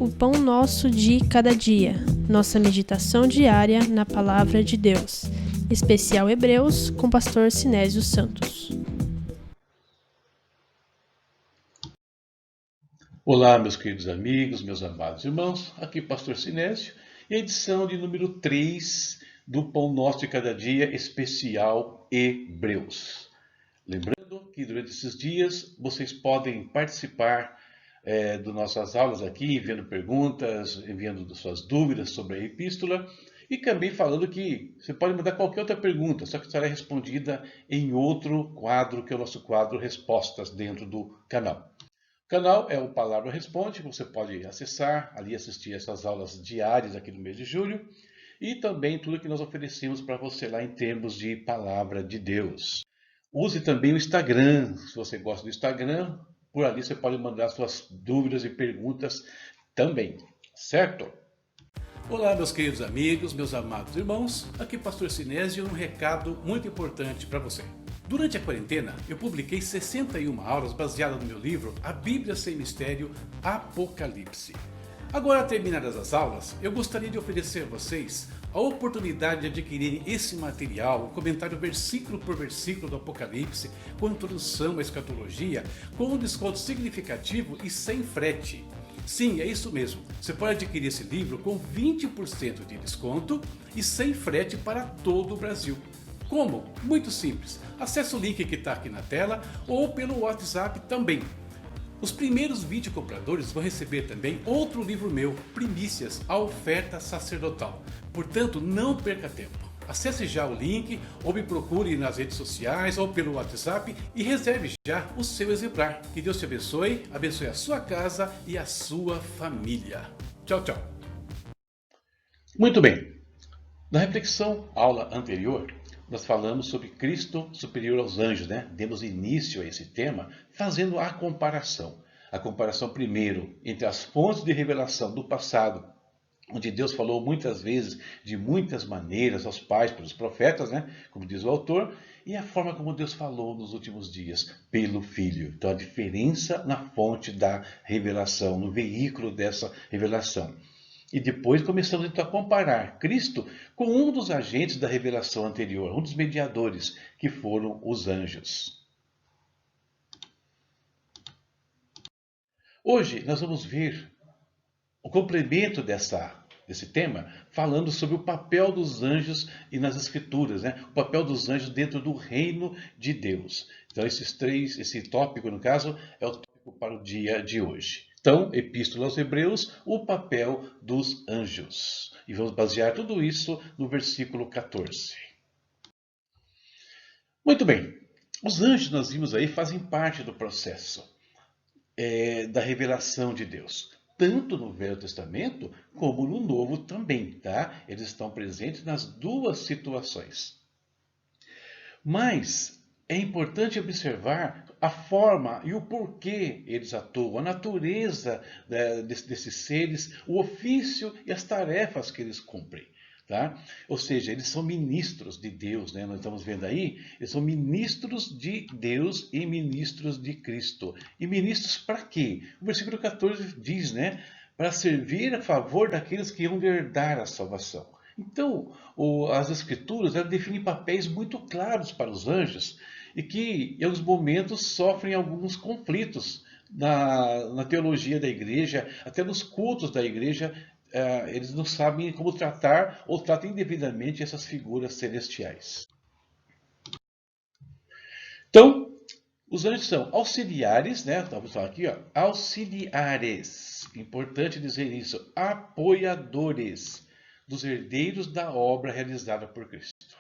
O pão nosso de cada dia, nossa meditação diária na Palavra de Deus. Especial Hebreus com Pastor Sinésio Santos. Olá, meus queridos amigos, meus amados irmãos, aqui Pastor Sinésio e a edição de número 3 do Pão Nosso de Cada Dia, especial Hebreus. Lembrando que durante esses dias vocês podem participar das nossas aulas aqui, enviando perguntas, enviando suas dúvidas sobre a epístola e também falando que você pode mandar qualquer outra pergunta, só que será respondida em outro quadro, que é o nosso quadro Respostas dentro do canal. O canal é o Palavra Responde, você pode acessar, ali assistir essas aulas diárias aqui no mês de julho e também tudo que nós oferecemos para você lá em termos de Palavra de Deus. Use também o Instagram, se você gosta do Instagram, por ali você pode mandar suas dúvidas e perguntas também, certo? Olá, meus queridos amigos, meus amados irmãos, aqui Pastor Sinésio, um recado muito importante para você. Durante a quarentena, eu publiquei 61 aulas baseadas no meu livro A Bíblia Sem Mistério, Apocalipse. Agora, terminadas as aulas, eu gostaria de oferecer a vocês a oportunidade de adquirirem esse material, o comentário versículo por versículo do Apocalipse, com introdução à escatologia, com um desconto significativo e sem frete. Sim, é isso mesmo. Você pode adquirir esse livro com 20% de desconto e sem frete para todo o Brasil. Como? Muito simples. Acesse o link que está aqui na tela ou pelo WhatsApp também. Os primeiros 20 compradores vão receber também outro livro meu, Primícias, a Oferta Sacerdotal. Portanto, não perca tempo. Acesse já o link ou me procure nas redes sociais ou pelo WhatsApp e reserve já o seu exemplar. Que Deus te abençoe, abençoe a sua casa e a sua família. Tchau, tchau. Muito bem. Na reflexão, aula anterior, nós falamos sobre Cristo superior aos anjos, né? Demos início a esse tema fazendo a comparação. A comparação primeiro entre as fontes de revelação do passado, onde Deus falou muitas vezes, de muitas maneiras, aos pais, pelos profetas, né? Como diz o autor, e a forma como Deus falou nos últimos dias, pelo Filho. Então a diferença na fonte da revelação, no veículo dessa revelação. E depois começamos então a comparar Cristo com um dos agentes da revelação anterior, um dos mediadores, que foram os anjos. Hoje nós vamos ver o complemento desse tema, falando sobre o papel dos anjos e nas Escrituras, né? O papel dos anjos dentro do reino de Deus. Então esse tópico, no caso, é o tópico para o dia de hoje. Então, Epístola aos Hebreus, o papel dos anjos. E vamos basear tudo isso no versículo 14. Muito bem, os anjos, nós vimos aí, fazem parte do processo da revelação de Deus. Tanto no Velho Testamento, como no Novo também, tá? Eles estão presentes nas duas situações. Mas é importante observar a forma e o porquê eles atuam, a natureza desses seres, o ofício e as tarefas que eles cumprem. Tá? Ou seja, eles são ministros de Deus, né? Nós estamos vendo aí, eles são ministros de Deus e ministros de Cristo. E ministros para quê? O versículo 14 diz, né? Para servir a favor daqueles que iam herdar a salvação. Então, as Escrituras definem papéis muito claros para os anjos e que, em alguns momentos, sofrem alguns conflitos na teologia da igreja, até nos cultos da igreja. Eles não sabem como tratar ou tratam indevidamente essas figuras celestiais. Então, os anjos são auxiliares, né? Vamos falar aqui, ó, auxiliares. Importante dizer isso. Apoiadores dos herdeiros da obra realizada por Cristo.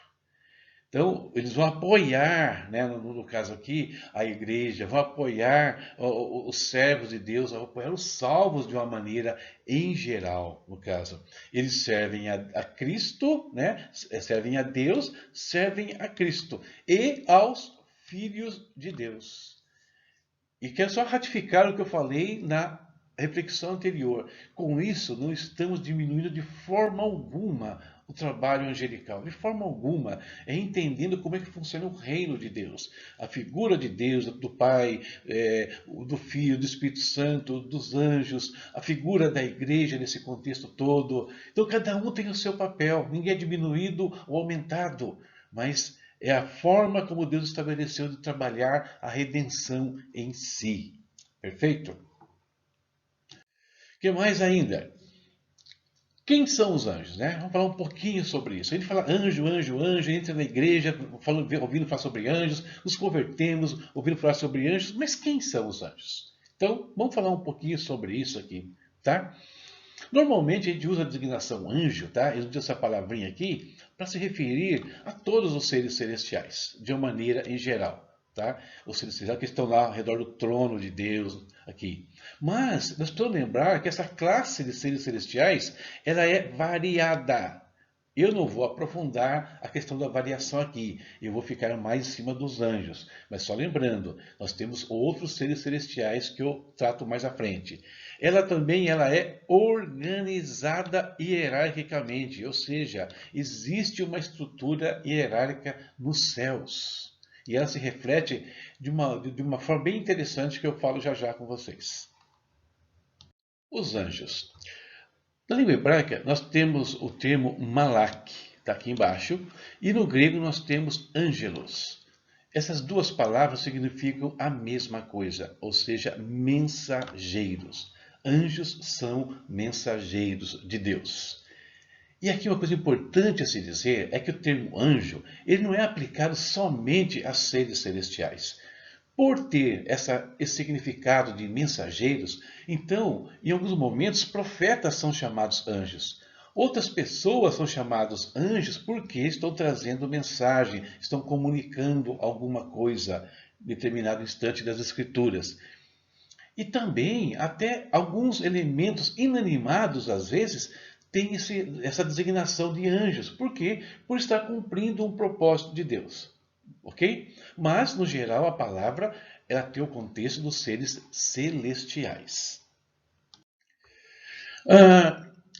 Então, eles vão apoiar, né, no caso aqui, a igreja, vão apoiar os servos de Deus, vão apoiar os salvos de uma maneira em geral, no caso. Eles servem a Cristo, né, servem a Deus, servem a Cristo e aos filhos de Deus. E quero só ratificar o que eu falei na reflexão anterior. Com isso, não estamos diminuindo de forma alguma o trabalho angelical, de forma alguma. É entendendo como é que funciona o reino de Deus, a figura de Deus, do Pai, do Filho, do Espírito Santo, dos anjos, a figura da igreja nesse contexto todo. Então cada um tem o seu papel, ninguém é diminuído ou aumentado, mas é a forma como Deus estabeleceu de trabalhar a redenção em si. Perfeito? O que mais ainda? Quem são os anjos, né? Vamos falar um pouquinho sobre isso. A gente fala anjo, anjo, anjo, entra na igreja ouvindo falar sobre anjos, nos convertemos ouvindo falar sobre anjos, mas quem são os anjos? Então, vamos falar um pouquinho sobre isso aqui, tá? Normalmente a gente usa a designação anjo, tá? Eu uso essa palavrinha aqui para se referir a todos os seres celestiais, de uma maneira em geral. Tá? Os seres celestiais que estão lá ao redor do trono de Deus aqui. Mas nós precisamos lembrar que essa classe de seres celestiais ela é variada. Eu não vou aprofundar a questão da variação aqui. Eu vou ficar mais em cima dos anjos. Mas só lembrando, nós temos outros seres celestiais que eu trato mais à frente. Ela também é organizada hierarquicamente, ou seja, existe uma estrutura hierárquica nos céus. E ela se reflete de uma forma bem interessante que eu falo já já com vocês. Os anjos. Na língua hebraica, nós temos o termo malak, está aqui embaixo, e no grego nós temos angelos. Essas duas palavras significam a mesma coisa, ou seja, mensageiros. Anjos são mensageiros de Deus. E aqui uma coisa importante a se dizer é que o termo anjo ele não é aplicado somente a seres celestiais. Por ter esse significado de mensageiros, então, em alguns momentos, profetas são chamados anjos. Outras pessoas são chamadas anjos porque estão trazendo mensagem, estão comunicando alguma coisa em determinado instante das Escrituras. E também, até alguns elementos inanimados, às vezes, tem essa designação de anjos. Por quê? Por estar cumprindo um propósito de Deus. Ok? Mas, no geral, a palavra ela tem o contexto dos seres celestiais.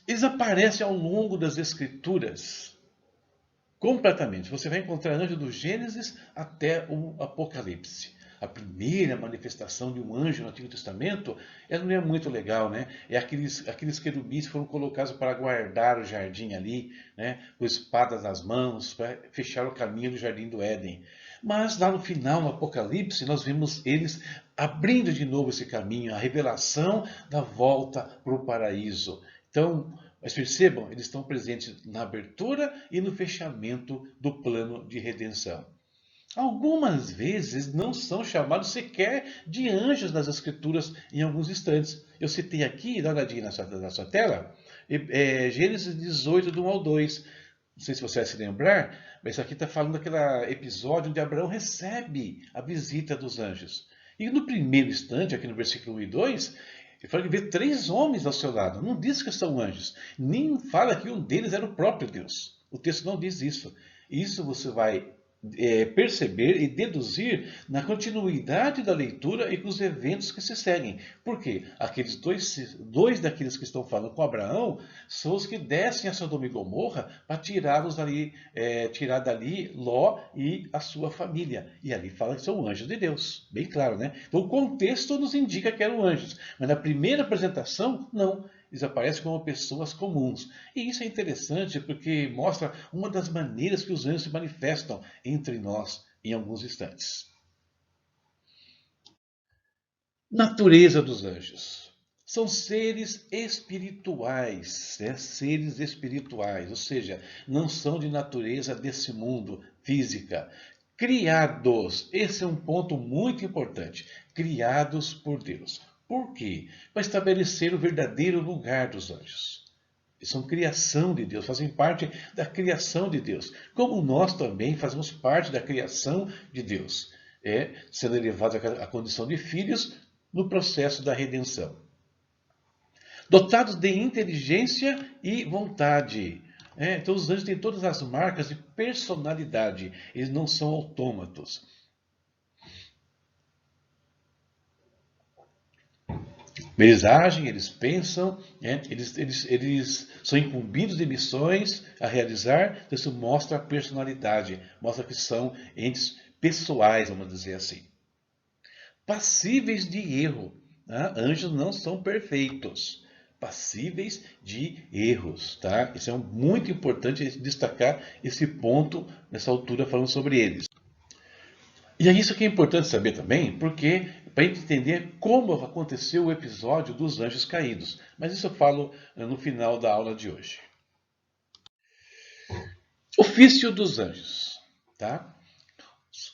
Eles aparecem ao longo das Escrituras completamente. Você vai encontrar anjo do Gênesis até o Apocalipse. A primeira manifestação de um anjo no Antigo Testamento, ela não é muito legal, né? É aqueles querubins que foram colocados para guardar o jardim ali, né? Com espadas nas mãos, para fechar o caminho do jardim do Éden. Mas lá no final, no Apocalipse, nós vemos eles abrindo de novo esse caminho, a revelação da volta para o paraíso. Então, mas percebam, eles estão presentes na abertura e no fechamento do plano de redenção. Algumas vezes não são chamados sequer de anjos nas Escrituras em alguns instantes. Eu citei aqui, dá uma olhadinha na sua tela, Gênesis 18, do 1 ao 2. Não sei se você vai se lembrar, mas isso aqui está falando daquele episódio onde Abraão recebe a visita dos anjos. E no primeiro instante, aqui no versículo 1 e 2, ele fala que vê 3 homens ao seu lado. Não diz que são anjos. Nem fala que um deles era o próprio Deus. O texto não diz isso. Isso você vai perceber e deduzir na continuidade da leitura e com os eventos que se seguem. Por quê? Aqueles dois daqueles que estão falando com Abraão são os que descem a Sodoma e Gomorra para tirar dali Ló e a sua família. E ali fala que são anjos de Deus. Bem claro, né? Então o contexto nos indica que eram anjos. Mas na primeira apresentação, não. Eles aparecem como pessoas comuns. E isso é interessante porque mostra uma das maneiras que os anjos se manifestam entre nós em alguns instantes. Natureza dos anjos. São seres espirituais, né? Seres espirituais, ou seja, não são de natureza desse mundo física. Criados, esse é um ponto muito importante, criados por Deus. Por quê? Para estabelecer o verdadeiro lugar dos anjos. Eles são criação de Deus, fazem parte da criação de Deus. Como nós também fazemos parte da criação de Deus. Sendo elevados à condição de filhos no processo da redenção. Dotados de inteligência e vontade. Então os anjos têm todas as marcas de personalidade. Eles não são autômatos. Eles agem, eles pensam, né? Eles são incumbidos de missões a realizar, então isso mostra a personalidade, mostra que são entes pessoais, vamos dizer assim. Passíveis de erro, né? Anjos não são perfeitos, passíveis de erros, tá? Isso é muito importante destacar esse ponto nessa altura falando sobre eles. E é isso que é importante saber também, porque para entender como aconteceu o episódio dos anjos caídos. Mas isso eu falo no final da aula de hoje. Ofício dos anjos, tá?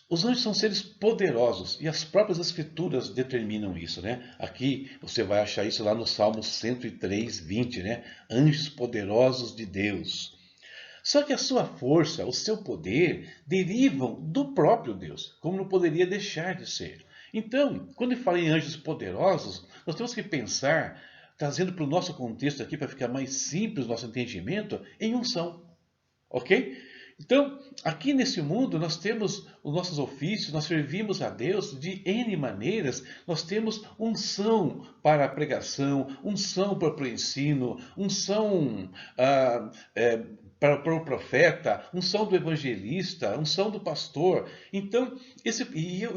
Os anjos são seres poderosos e as próprias escrituras determinam isso, né? Aqui você vai achar isso lá no Salmo 103, 20, né? Anjos poderosos de Deus. Só que a sua força, o seu poder, derivam do próprio Deus, como não poderia deixar de ser. Então, quando eu falo em anjos poderosos, nós temos que pensar, trazendo para o nosso contexto aqui, para ficar mais simples o nosso entendimento, em unção. Ok? Então, aqui nesse mundo, nós temos os nossos ofícios, nós servimos a Deus de N maneiras. Nós temos unção para a pregação, unção para o ensino, unção para o profeta, unção do evangelista, unção do pastor. Então,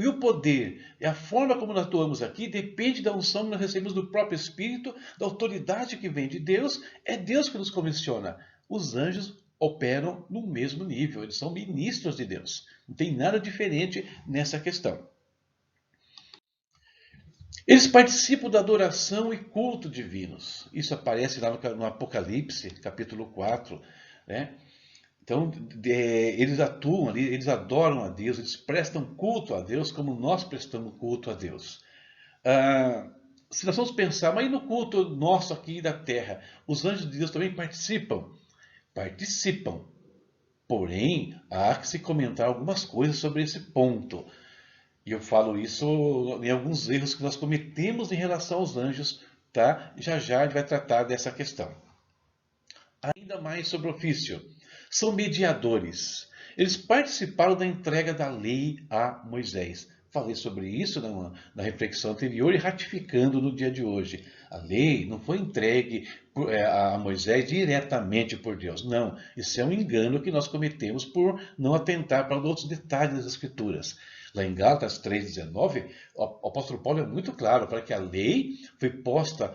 o poder, a forma como nós atuamos aqui, depende da unção que nós recebemos do próprio Espírito, da autoridade que vem de Deus. É Deus que nos comissiona. Os anjos operam no mesmo nível, eles são ministros de Deus. Não tem nada diferente nessa questão. Eles participam da adoração e culto divinos. Isso aparece lá no Apocalipse, capítulo 4. Né? Então, eles atuam ali, eles adoram a Deus, eles prestam culto a Deus como nós prestamos culto a Deus. Se nós vamos pensar, mas e no culto nosso aqui da terra, os anjos de Deus também participam? Participam. Porém, há que se comentar algumas coisas sobre esse ponto. E eu falo isso em alguns erros que nós cometemos em relação aos anjos, tá? Já já a gente vai tratar dessa questão. Ainda mais sobre o ofício. São mediadores. Eles participaram da entrega da lei a Moisés. Falei sobre isso na reflexão anterior e ratificando no dia de hoje. A lei não foi entregue a Moisés diretamente por Deus. Não, isso é um engano que nós cometemos por não atentar para outros detalhes das Escrituras. Lá em Gálatas 3,19, o apóstolo Paulo é muito claro para que a lei foi posta...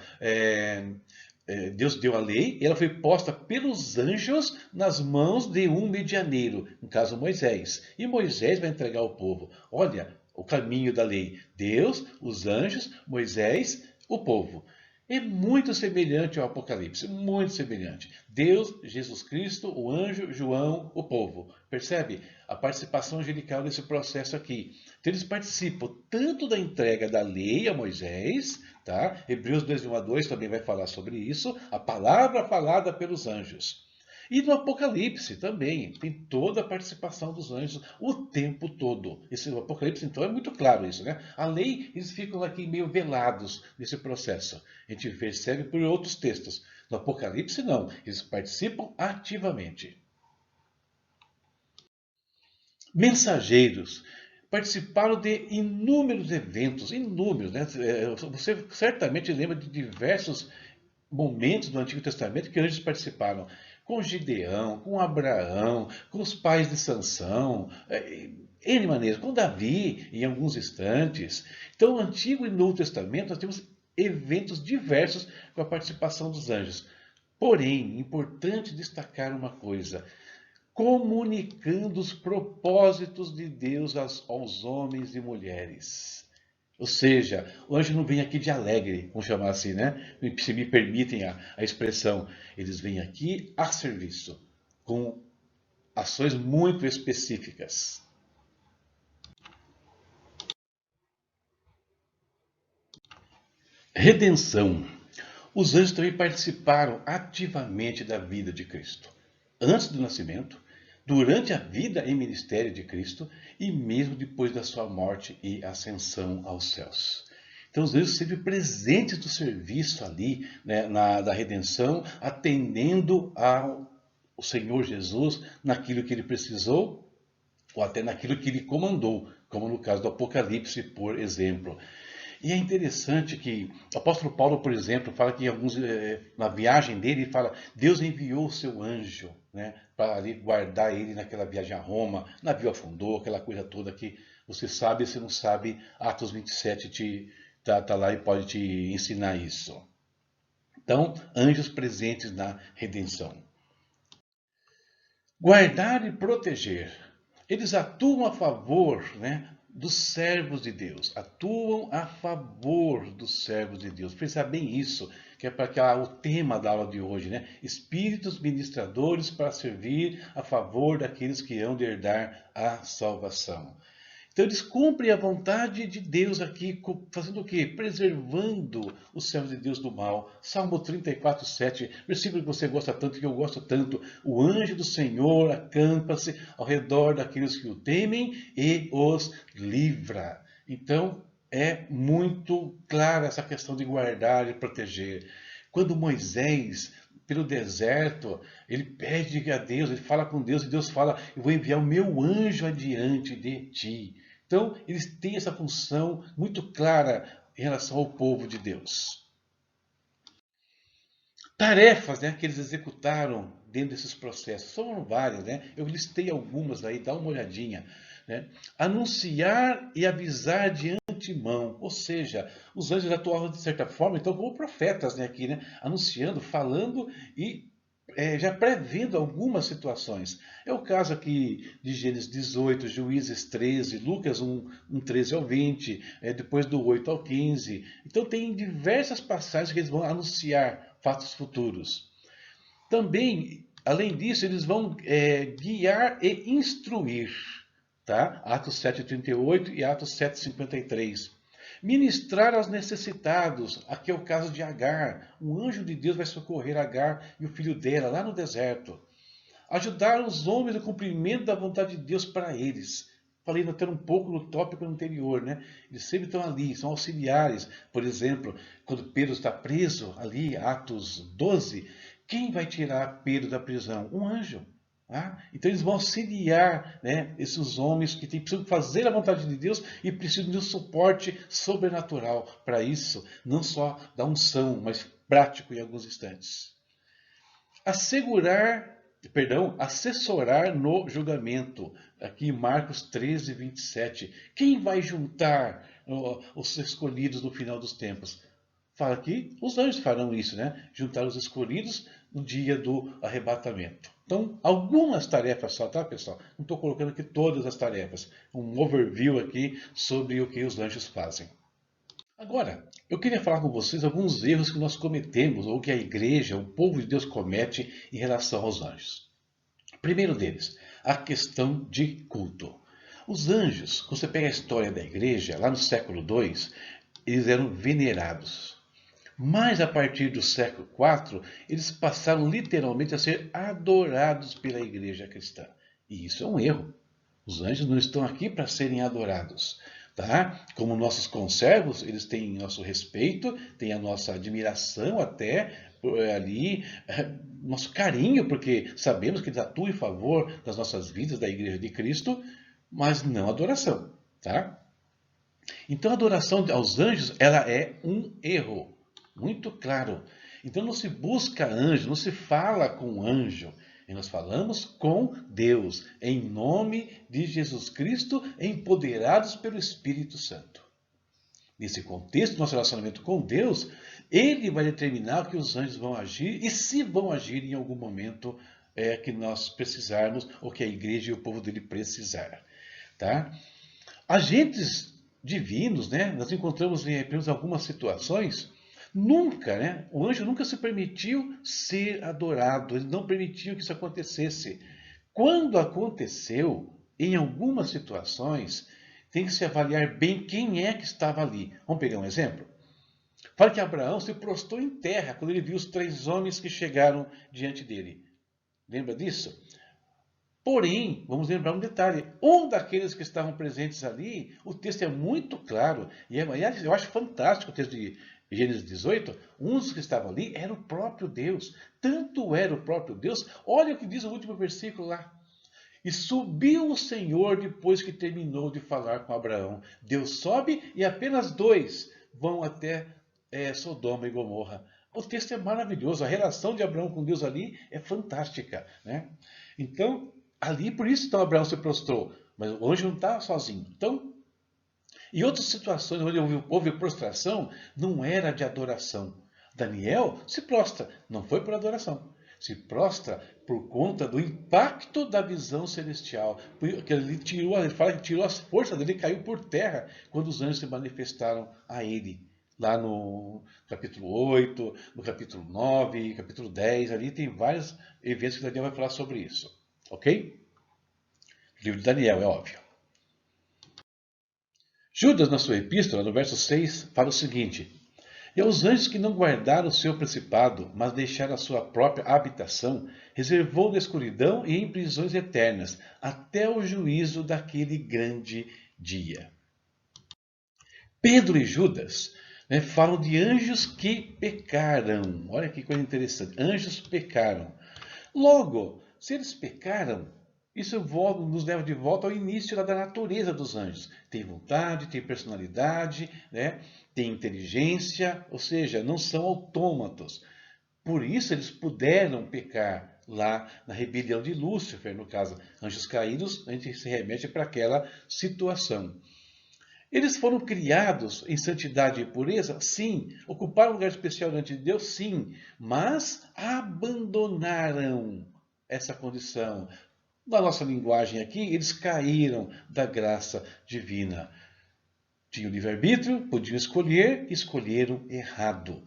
Deus deu a lei e ela foi posta pelos anjos nas mãos de um medianeiro, no caso Moisés. E Moisés vai entregar ao povo. Olha, o caminho da lei. Deus, os anjos, Moisés, o povo. É muito semelhante ao Apocalipse, muito semelhante. Deus, Jesus Cristo, o anjo, João, o povo. Percebe? A participação angelical nesse processo aqui. Então eles participam tanto da entrega da lei a Moisés, tá? Hebreus 2, 1 a 2 também vai falar sobre isso, a palavra falada pelos anjos. E no Apocalipse também, tem toda a participação dos anjos o tempo todo. Esse Apocalipse, então, é muito claro isso, né? A lei, eles ficam aqui meio velados nesse processo. A gente percebe por outros textos. No Apocalipse, não. Eles participam ativamente. Mensageiros. Participaram de inúmeros eventos, inúmeros, né? Você certamente lembra de diversos momentos do Antigo Testamento que anjos participaram. Com Gideão, com Abraão, com os pais de Sansão, N maneiras, com Davi, em alguns instantes. Então, no Antigo e Novo Testamento, nós temos eventos diversos com a participação dos anjos. Porém, importante destacar uma coisa: comunicando os propósitos de Deus aos homens e mulheres. Ou seja, o anjo não vem aqui de alegre, vamos chamar assim, né? Se me permitem a expressão. Eles vêm aqui a serviço, com ações muito específicas. Redenção. Os anjos também participaram ativamente da vida de Cristo. Antes do nascimento, durante a vida e ministério de Cristo e mesmo depois da sua morte e ascensão aos céus. Então os anjos sempre presentes do serviço ali, né, da redenção, atendendo ao Senhor Jesus naquilo que ele precisou ou até naquilo que ele comandou, como no caso do Apocalipse, por exemplo. E é interessante que o apóstolo Paulo, por exemplo, fala que na viagem dele, ele fala, Deus enviou o seu anjo, né, para ali guardar ele naquela viagem a Roma, o navio afundou, aquela coisa toda que você sabe, se não sabe, Atos 27 tá lá e pode te ensinar isso. Então, anjos presentes na redenção. Guardar e proteger. Eles atuam a favor, né, dos servos de Deus. Atuam a favor dos servos de Deus. Pensar bem isso, que é para que o tema da aula de hoje, né? Espíritos ministradores para servir a favor daqueles que hão de herdar a salvação. Então eles cumprem a vontade de Deus aqui, fazendo o quê? Preservando os servos de Deus do mal. Salmo 34, 7, versículo que você gosta tanto, que eu gosto tanto. O anjo do Senhor acampa-se ao redor daqueles que o temem e os livra. Então é muito clara essa questão de guardar e proteger. Quando Moisés, pelo deserto, ele pede a Deus, ele fala com Deus, e Deus fala, eu vou enviar o meu anjo adiante de ti. Então, eles têm essa função muito clara em relação ao povo de Deus. Tarefas, né, que eles executaram dentro desses processos. Foram várias, né? Eu listei algumas aí, dá uma olhadinha. Né? Anunciar e avisar de antemão. Ou seja, os anjos atuavam de certa forma, então como profetas, né, aqui, né? Anunciando, falando e já prevendo algumas situações. É o caso aqui de Gênesis 18, Juízes 13, Lucas 1, 13 ao 20, depois do 8 ao 15. Então tem diversas passagens que eles vão anunciar fatos futuros. Também, além disso, eles vão guiar e instruir. Tá? Atos 7,38 e Atos 7,53. Ministrar aos necessitados. Aqui é o caso de Agar. Um anjo de Deus vai socorrer Agar e o filho dela lá no deserto. Ajudar os homens no cumprimento da vontade de Deus para eles. Falei até um pouco no tópico anterior, né? Eles sempre estão ali, são auxiliares. Por exemplo, quando Pedro está preso, ali, Atos 12, quem vai tirar Pedro da prisão? Um anjo. Então eles vão auxiliar, né, esses homens que precisam fazer a vontade de Deus e precisam de um suporte sobrenatural para isso, não só da unção, mas prático em alguns instantes. Assessorar no julgamento. Aqui em Marcos 13, 27. Quem vai juntar os escolhidos no final dos tempos? Fala aqui, os anjos farão isso, né? Juntar os escolhidos no dia do arrebatamento. Então, algumas tarefas só, tá, pessoal? Não estou colocando aqui todas as tarefas. Um overview aqui sobre o que os anjos fazem. Agora, eu queria falar com vocês alguns erros que nós cometemos, ou que a igreja, o povo de Deus comete em relação aos anjos. Primeiro deles, a questão de culto. Os anjos, quando você pega a história da igreja, lá no século II, eles eram venerados. Mas a partir do século IV, eles passaram literalmente a ser adorados pela igreja cristã. E isso é um erro. Os anjos não estão aqui para serem adorados. Tá? Como nossos conservos, eles têm nosso respeito, têm a nossa admiração até ali, nosso carinho, porque sabemos que eles atuam em favor das nossas vidas, da igreja de Cristo, mas não adoração. Tá? Então a adoração aos anjos, ela é um erro. Muito claro. Então não se busca anjo, não se fala com anjo. E nós falamos com Deus, em nome de Jesus Cristo, empoderados pelo Espírito Santo. Nesse contexto, nosso relacionamento com Deus, Ele vai determinar o que os anjos vão agir e se vão agir em algum momento que nós precisarmos ou que a igreja e o povo dele precisar. Tá? Agentes divinos, né? Nós encontramos em algumas situações. Nunca, né? O anjo nunca se permitiu ser adorado, ele não permitiu que isso acontecesse. Quando aconteceu, em algumas situações, tem que se avaliar bem quem é que estava ali. Vamos pegar um exemplo? Fala que Abraão se prostrou em terra quando ele viu os 3 homens que chegaram diante dele. Lembra disso? Porém, vamos lembrar um detalhe. Um daqueles que estavam presentes ali, o texto é muito claro. E eu acho fantástico o texto de Gênesis 18, um dos que estavam ali era o próprio Deus. Tanto era o próprio Deus, olha o que diz o último versículo lá. E subiu o Senhor depois que terminou de falar com Abraão. Deus sobe e apenas 2 vão até Sodoma e Gomorra. O texto é maravilhoso, a relação de Abraão com Deus ali é fantástica, né? Então, ali, por isso então Abraão se prostrou, mas o anjo não está sozinho. Então, em outras situações onde houve prostração, não era de adoração. Daniel se prostra, não foi por adoração. Se prostra por conta do impacto da visão celestial. Porque ele fala que tirou as forças dele e caiu por terra quando os anjos se manifestaram a ele. Lá no capítulo 8, no capítulo 9, capítulo 10, ali tem vários eventos que Daniel vai falar sobre isso. Ok? Livro de Daniel, é óbvio. Judas, na sua epístola, no verso 6, fala o seguinte: E aos anjos que não guardaram o seu principado, mas deixaram a sua própria habitação, reservou na escuridão e em prisões eternas, até o juízo daquele grande dia. Pedro e Judas, né, falam de anjos que pecaram. Olha que coisa interessante. Anjos pecaram. Logo, se eles pecaram, isso nos leva de volta ao início da natureza dos anjos. Tem vontade, tem personalidade, né? Tem inteligência, ou seja, não são autômatos. Por isso eles puderam pecar lá na rebelião de Lúcifer, no caso, anjos caídos, a gente se remete para aquela situação. Eles foram criados em santidade e pureza? Sim. Ocuparam um lugar especial diante de Deus? Sim. Mas abandonaram essa condição. Na nossa linguagem aqui, eles caíram da graça divina. Tinham livre-arbítrio, podiam escolher, escolheram errado.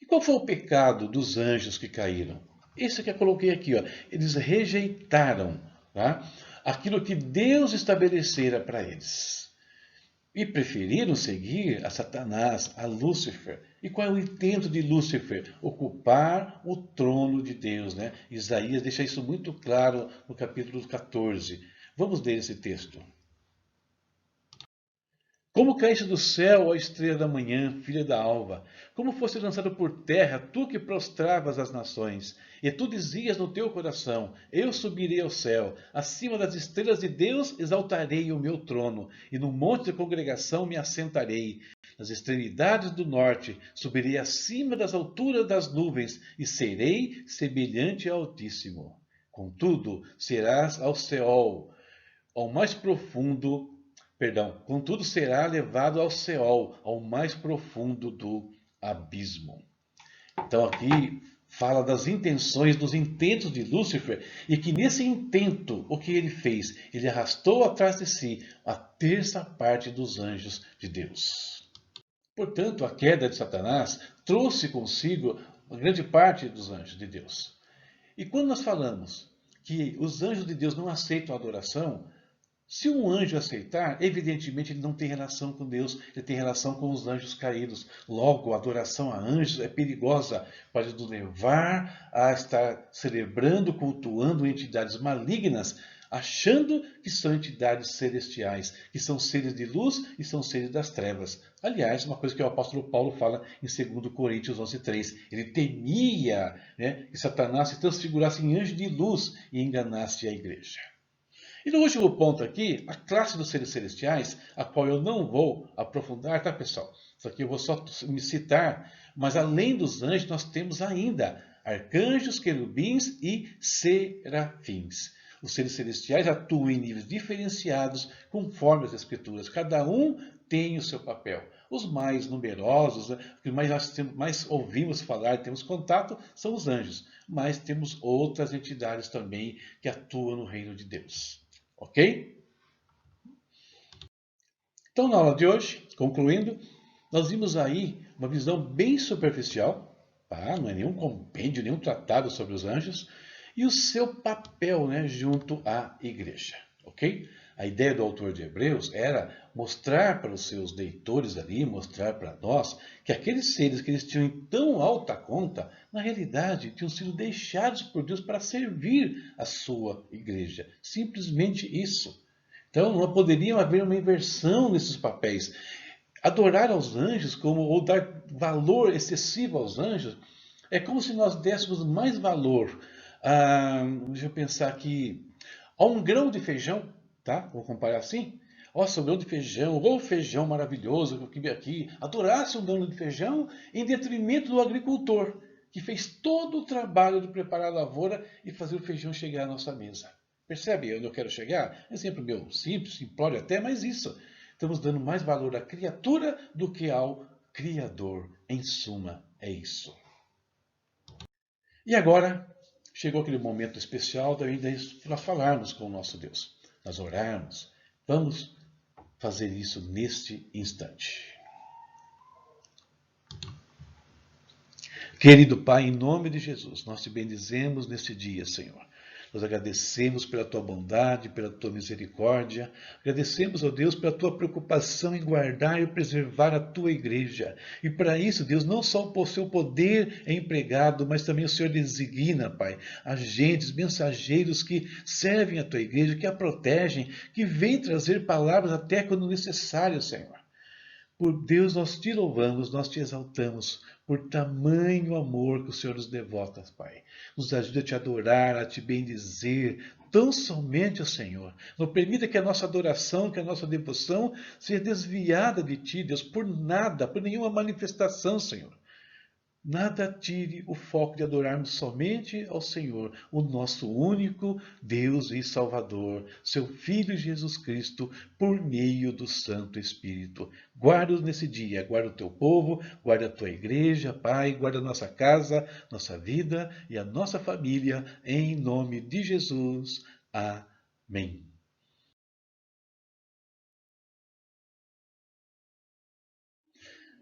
E qual foi o pecado dos anjos que caíram? Esse que eu coloquei aqui, ó. Eles rejeitaram, tá, aquilo que Deus estabelecera para eles. E preferiram seguir a Satanás, a Lúcifer. E qual é o intento de Lúcifer? Ocupar o trono de Deus, né? Isaías deixa isso muito claro no capítulo 14. Vamos ler esse texto. Como caíste do céu, ó estrela da manhã, filha da alva, como foste lançado por terra, tu que prostravas as nações, e tu dizias no teu coração, eu subirei ao céu, acima das estrelas de Deus exaltarei o meu trono, e no monte de congregação me assentarei, nas extremidades do norte, subirei acima das alturas das nuvens, e serei semelhante ao Altíssimo. Contudo, serás ao Seol, ao mais profundo. Contudo será levado ao Seol, ao mais profundo do abismo. Então aqui fala das intenções, dos intentos de Lúcifer, e que nesse intento, o que ele fez? Ele arrastou atrás de si a terça parte dos anjos de Deus. Portanto, a queda de Satanás trouxe consigo a grande parte dos anjos de Deus. E quando nós falamos que os anjos de Deus não aceitam a adoração, se um anjo aceitar, evidentemente ele não tem relação com Deus, ele tem relação com os anjos caídos. Logo, a adoração a anjos é perigosa, pode nos levar a estar celebrando, cultuando entidades malignas, achando que são entidades celestiais, que são seres de luz e são seres das trevas. Aliás, uma coisa que o apóstolo Paulo fala em 2 Coríntios 11:3. Ele temia, né, que Satanás se transfigurasse em anjo de luz e enganasse a igreja. E no último ponto aqui, a classe dos seres celestiais, a qual eu não vou aprofundar, tá, pessoal? Isso aqui eu vou só me citar, mas além dos anjos, nós temos ainda arcanjos, querubins e serafins. Os seres celestiais atuam em níveis diferenciados conforme as escrituras. Cada um tem o seu papel. Os mais numerosos, que mais ouvimos falar e temos contato, são os anjos. Mas temos outras entidades também que atuam no reino de Deus. Ok? Então, na aula de hoje, concluindo, nós vimos aí uma visão bem superficial, tá? Não é nenhum compêndio, nenhum tratado sobre os anjos, e o seu papel, né, junto à igreja. Ok? A ideia do autor de Hebreus era mostrar para os seus leitores ali, mostrar para nós, que aqueles seres que eles tinham em tão alta conta, na realidade tinham sido deixados por Deus para servir a sua igreja. Simplesmente isso. Então não poderia haver uma inversão nesses papéis. Adorar aos anjos, ou dar valor excessivo aos anjos, é como se nós dessemos mais valor, deixa eu pensar aqui, a um grão de feijão, tá? Vou comparar assim, Nossa, o grão de feijão, o feijão maravilhoso que eu vi aqui, adorasse um grão de feijão em detrimento do agricultor, que fez todo o trabalho de preparar a lavoura e fazer o feijão chegar à nossa mesa. Percebe onde eu quero chegar? Exemplo meu, simples, simplório até, mas isso. Estamos dando mais valor à criatura do que ao Criador. Em suma, é isso. E agora, chegou aquele momento especial para falarmos com o nosso Deus. Nós orarmos. Vamos fazer isso neste instante. Querido Pai, em nome de Jesus, nós te bendizemos neste dia, Senhor. Nós agradecemos pela tua bondade, pela tua misericórdia. Agradecemos, ó Deus, pela tua preocupação em guardar e preservar a tua igreja. E para isso, Deus, não só o seu poder é empregado, mas também o Senhor designa, Pai, agentes, mensageiros que servem a tua igreja, que a protegem, que vêm trazer palavras até quando necessário, Senhor. Por Deus, nós te louvamos, nós te exaltamos, por tamanho amor que o Senhor nos devota, Pai. Nos ajuda a te adorar, a te bendizer, tão somente o Senhor. Não permita que a nossa adoração, que a nossa devoção seja desviada de ti, Deus, por nada, por nenhuma manifestação, Senhor. Nada tire o foco de adorarmos somente ao Senhor, o nosso único Deus e Salvador, seu Filho Jesus Cristo, por meio do Santo Espírito. Guarda-os nesse dia, guarda o teu povo, guarda a tua igreja, Pai, guarda a nossa casa, nossa vida e a nossa família, em nome de Jesus. Amém.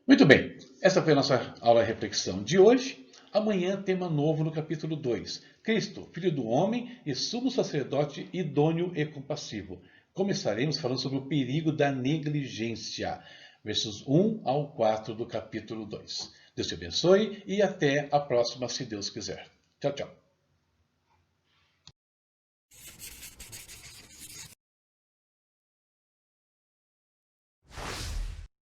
Muito bem, essa foi a nossa aula de reflexão de hoje. Amanhã, tema novo no capítulo 2. Cristo, Filho do Homem e Sumo Sacerdote idôneo e compassivo. Começaremos falando sobre o perigo da negligência. Versos 1 ao 4 do capítulo 2. Deus te abençoe e até a próxima, se Deus quiser. Tchau, tchau.